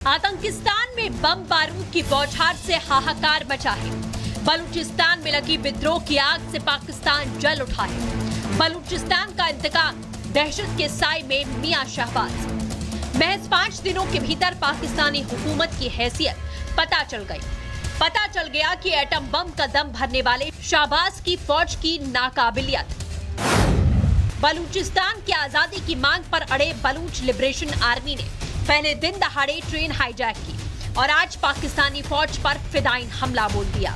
आतंकिस्तान में बम बारूद की बौछार से हाहाकार मचा है। बलूचिस्तान में लगी विद्रोह की आग से पाकिस्तान जल उठा है। बलूचिस्तान का इंतकाम दहशत के साए में मियां शहबाज। महज 5 दिनों के भीतर पाकिस्तानी हुकूमत की हैसियत पता चल गई। पता चल गया कि एटम बम का दम भरने वाले शहबाज की फौज की नाकाबिलियत। बलूचिस्तान की आजादी की मांग पर अड़े बलूच लिबरेशन आर्मी ने पहले दिन दहाड़े ट्रेन हाईजैक की और आज पाकिस्तानी फौज पर फिदाइन हमला बोल दिया।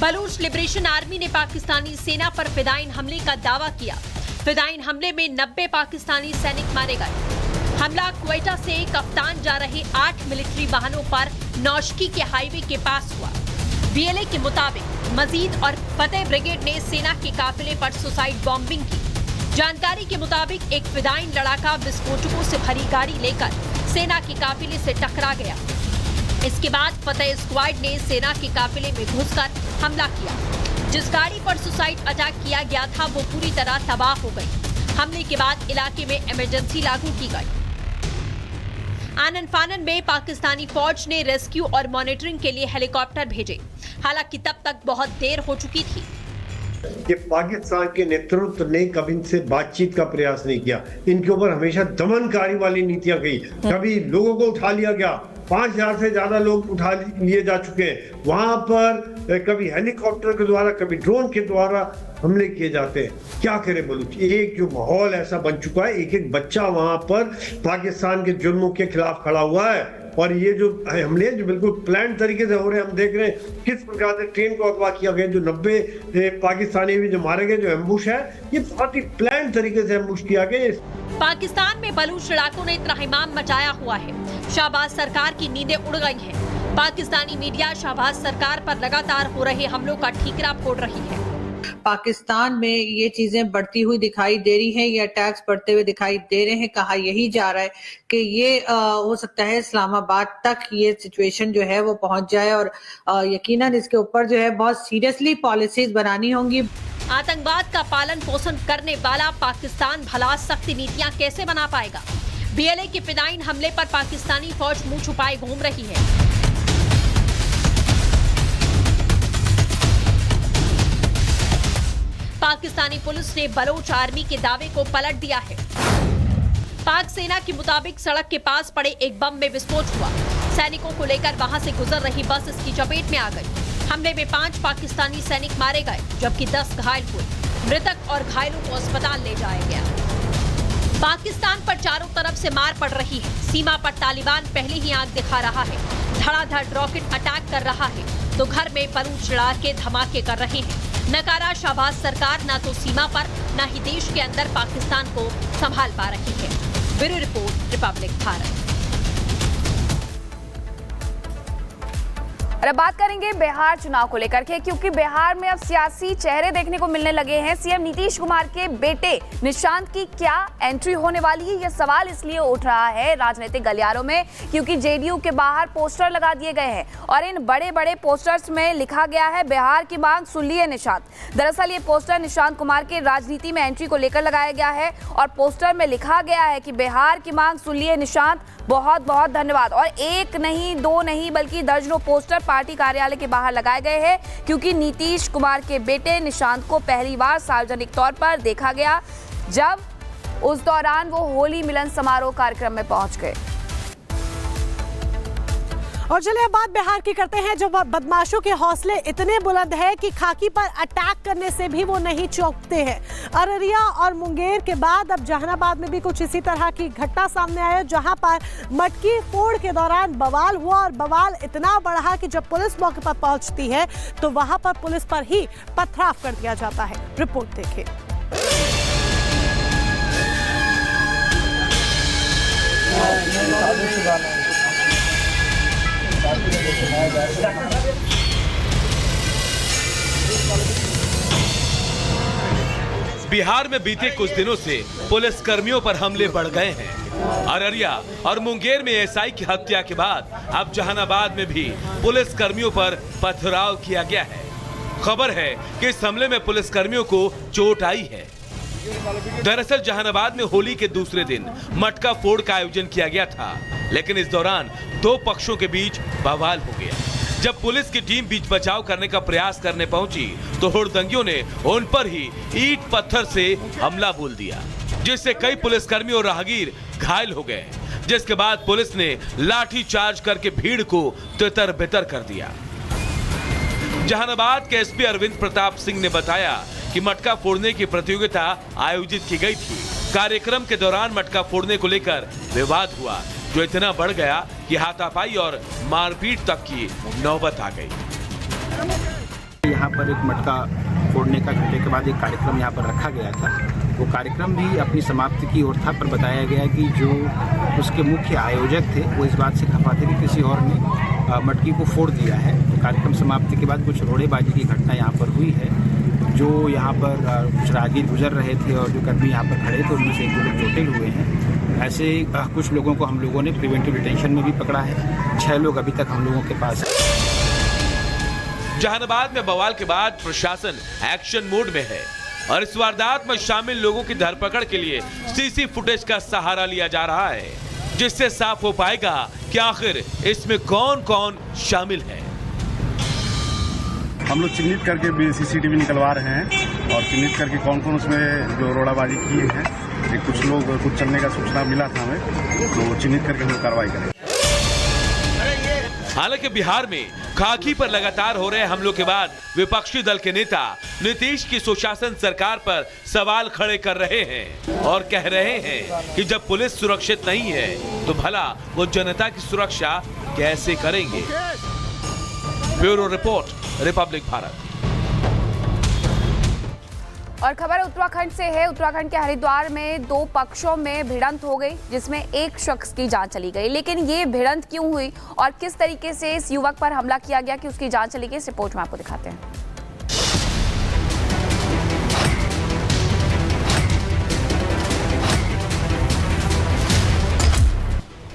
बलूच लिबरेशन आर्मी ने पाकिस्तानी सेना पर फिदाइन हमले का दावा किया। फिदाइन हमले में 90 पाकिस्तानी सैनिक मारे गए। हमला क्वेटा से कप्तान जा रहे 8 मिलिट्री वाहनों पर नौशकी के हाईवे के पास हुआ। बीएलए के मुताबिक मजीद और फतेह ब्रिगेड ने सेना के काफिले पर सुसाइड बॉम्बिंग की। जानकारी के मुताबिक एक फिदाइन लड़ाका विस्फोटकों से भरी गाड़ी लेकर सेना के काफिले से टकरा गया। इसके बाद फतेह स्क्वाड ने सेना के काफिले में घुसकर हमला किया। जिस गाड़ी पर सुसाइड अटैक किया गया था वो पूरी तरह तबाह हो गई। हमले के बाद इलाके में इमरजेंसी लागू की गई। आनन फानन में पाकिस्तानी फौज ने रेस्क्यू और मॉनिटरिंग के लिए हेलीकॉप्टर भेजे। हालांकि तब तक बहुत देर हो चुकी थी। कि पाकिस्तान के नेतृत्व ने कभी इनसे बातचीत का प्रयास नहीं किया। इनके ऊपर हमेशा दमनकारी वाली नीतियां गई। कभी लोगों को उठा लिया गया, 5000 से ज्यादा लोग उठा लिए जा चुके हैं। वहां पर कभी हेलीकॉप्टर के द्वारा, कभी ड्रोन के द्वारा हमले किए जाते हैं। क्या करे बलूच, एक जो माहौल ऐसा बन चुका है, एक बच्चा वहां पर पाकिस्तान के जुल्मों के खिलाफ खड़ा हुआ है। और ये जो हमले जो बिल्कुल प्लान तरीके से हो रहे हैं, हम देख रहे हैं किस प्रकार से ट्रेन को अगवा किया गया। जो 90 पाकिस्तानी भी जो मारे गए, जो एम्बुश है, ये बहुत ही प्लान तरीके से एम्बुश किया गया। पाकिस्तान में बलूच लड़ाकों ने त्राहिमाम मचाया हुआ है। शहबाज सरकार की नींदें उड़ गई हैं। पाकिस्तानी मीडिया शहबाज सरकार पर लगातार हो रहे हमलों का ठीकरा फोड़ रही है। पाकिस्तान में ये चीजें बढ़ती हुई दिखाई दे रही हैं, ये अटैक्स बढ़ते हुए दिखाई दे रहे हैं। कहा यही जा रहा है कि ये हो सकता है इस्लामाबाद तक ये सिचुएशन जो है वो पहुंच जाए और यकीनन इसके ऊपर जो है बहुत सीरियसली पॉलिसीज बनानी होंगी। आतंकवाद का पालन पोषण करने वाला पाकिस्तान भला सख्त नीतियां कैसे बना पाएगा? बीएलए के फिदाइन हमले पर पाकिस्तानी फौज मुंह छुपाए घूम रही है। पाकिस्तानी पुलिस ने बलोच आर्मी के दावे को पलट दिया है। पाक सेना के मुताबिक सड़क के पास पड़े एक बम में विस्फोट हुआ। सैनिकों को लेकर वहां से गुजर रही बस इसकी चपेट में आ गई। हमले में 5 पाकिस्तानी सैनिक मारे गए, जबकि 10 घायल हुए। मृतक और घायलों को अस्पताल ले जाया गया। पाकिस्तान पर चारों तरफ से मार पड़ रही है। सीमा पर तालिबान पहले ही आंख दिखा रहा है। धड़ाधड़ रॉकेट अटैक कर रहा है तो घर में बलूच लड़ाके धमाके कर रहे हैं। नकारा शहबाज सरकार न तो सीमा पर न ही देश के अंदर पाकिस्तान को संभाल पा रही है। Bureau report, Republic Bharat. और अब बात करेंगे बिहार चुनाव को लेकर के, क्योंकि बिहार में अब सियासी चेहरे देखने को मिलने लगे हैं। सीएम नीतीश कुमार के बेटे निशांत की क्या एंट्री होने वाली है, यह सवाल इसलिए उठ रहा है राजनीतिक गलियारों में क्योंकि जेडीयू के बाहर पोस्टर लगा दिए गए हैं और इन बड़े बड़े पोस्टर्स में लिखा गया है बिहार की मांग सुन लिए निशांत। दरअसल ये पोस्टर निशांत कुमार के राजनीति में एंट्री को लेकर लगाया गया है और पोस्टर में लिखा गया है कि बिहार की मांग सुन लिए निशांत, बहुत बहुत धन्यवाद। और एक नहीं, 2 नहीं, बल्कि दर्जनों पोस्टर पार्टी कार्यालय के बाहर लगाए गए हैं क्योंकि नीतीश कुमार के बेटे निशांत को पहली बार सार्वजनिक तौर पर देखा गया जब उस दौरान वो होली मिलन समारोह कार्यक्रम में पहुंच गए। और चलिए अब बात बिहार की करते हैं, जो बदमाशों के हौसले इतने बुलंद है कि खाकी पर अटैक करने से भी वो नहीं चौंकते हैं। अररिया और मुंगेर के बाद अब जहानाबाद में भी कुछ इसी तरह की घटना सामने आई, जहां पर मटकी फोड़ के दौरान बवाल हुआ और बवाल इतना बढ़ा कि जब पुलिस मौके पर पहुंचती है तो वहां पर पुलिस पर ही पथराव कर दिया जाता है। रिपोर्ट देखिए। बिहार में बीते कुछ दिनों से पुलिस कर्मियों पर हमले बढ़ गए हैं। अररिया और मुंगेर में एसआई की हत्या के बाद अब जहानाबाद में भी पुलिस कर्मियों पर पथराव किया गया है। खबर है कि इस हमले में पुलिस कर्मियों को चोट आई है। दरअसल जहानाबाद में होली के दूसरे दिन मटका फोड़ का आयोजन किया गया था, लेकिन इस दौरान दो पक्षों के बीच बवाल हो गया। जब पुलिस की टीम बीच बचाव करने का प्रयास करने पहुंची तो हुड़दंगियों ने उन पर ही ईंट पत्थर से हमला बोल दिया, जिससे कई पुलिसकर्मी और राहगीर घायल हो गए, जिसके बाद पुलिस ने लाठी चार्ज करके भीड़ को तितर बितर कर दिया। जहानाबाद के एसपी अरविंद प्रताप सिंह ने बताया कि मटका फोड़ने की प्रतियोगिता आयोजित की गई थी। कार्यक्रम के दौरान मटका फोड़ने को लेकर विवाद हुआ, जो इतना बढ़ गया कि हाथापाई और मारपीट तक की नौबत आ गई। यहाँ पर एक मटका फोड़ने का घंटे के बाद एक कार्यक्रम यहाँ पर रखा गया था। वो कार्यक्रम भी अपनी समाप्ति की ओर था, पर बताया गया कि जो उसके मुख्य आयोजक थे वो इस बात से खफा थे कि किसी और ने मटकी को फोड़ दिया है। तो कार्यक्रम समाप्ति के बाद कुछ रोड़ेबाजी की घटना यहाँ पर हुई है। जो यहाँ पर कुछ राहगीर गुजर रहे थे और जो कर्मी यहाँ पर खड़े थे उनमें से एक दो लोग चोटिल हुए हैं। ऐसे कुछ लोगों को हम लोगों ने प्रिवेंटिव डिटेंशन में भी पकड़ा है। 6 लोग अभी तक हम लोगों के पास है। जहानाबाद में बवाल के बाद प्रशासन एक्शन मोड में है और इस वारदात में शामिल लोगों की धरपकड़ के लिए सीसी फुटेज का सहारा लिया जा रहा है, जिससे साफ हो पाएगा कि आखिर इसमें कौन कौन शामिल है। हम लोग चिन्हित करके सीसीटीवी निकलवा रहे हैं और चिन्हित करके कौन कौन उसमें जो रोड़ाबाजी किए हैं, कुछ लोग कुछ चलने का सूचना मिला था हमें, तो चिन्हित करके हम लोग कार्रवाई करेंगे। हालांकि बिहार में खाकी पर लगातार हो रहे हमलों के बाद विपक्षी दल के नेता नीतीश की सुशासन सरकार पर सवाल खड़े कर रहे हैं और कह रहे हैं कि जब पुलिस सुरक्षित नहीं है तो भला वो जनता की सुरक्षा कैसे करेंगे। Bureau report, Republic Bharat. और खबर उत्तराखंड से है। उत्तराखंड के हरिद्वार में 2 पक्षों में भिड़ंत हो गई, जिसमें एक शख्स की जान चली गई। लेकिन ये भिड़ंत क्यों हुई और किस तरीके से इस युवक पर हमला किया गया कि उसकी जान चली गई, इस रिपोर्ट में आपको दिखाते हैं।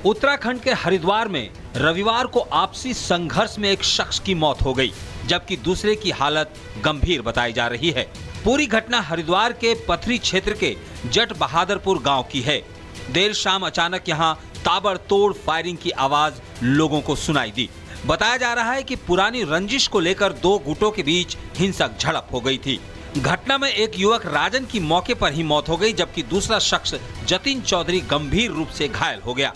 उत्तराखंड के हरिद्वार में रविवार को आपसी संघर्ष में एक शख्स की मौत हो गई, जबकि दूसरे की हालत गंभीर बताई जा रही है। पूरी घटना हरिद्वार के पथरी क्षेत्र के जट बहादुरपुर गांव की है। देर शाम अचानक यहां ताबड़तोड़ फायरिंग की आवाज लोगों को सुनाई दी। बताया जा रहा है कि पुरानी रंजिश को लेकर 2 गुटों के बीच हिंसक झड़प हो गई थी। घटना में एक युवक राजन की मौके पर ही मौत हो गई, जबकि दूसरा शख्स जतिन चौधरी गंभीर रूप से घायल हो गया।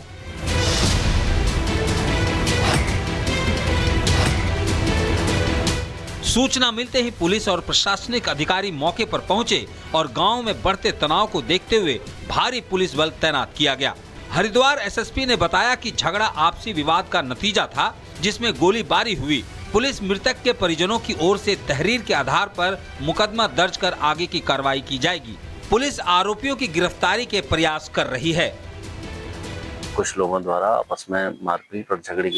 सूचना मिलते ही पुलिस और प्रशासनिक अधिकारी मौके पर पहुंचे और गांव में बढ़ते तनाव को देखते हुए भारी पुलिस बल तैनात किया गया। हरिद्वार एसएसपी ने बताया कि झगड़ा आपसी विवाद का नतीजा था, जिसमें गोलीबारी हुई। पुलिस मृतक के परिजनों की ओर से तहरीर के आधार पर मुकदमा दर्ज कर आगे की कार्रवाई की जाएगी। पुलिस आरोपियों की गिरफ्तारी के प्रयास कर रही है। कुछ लोगों द्वारा आपस में मारपीट और झगड़े की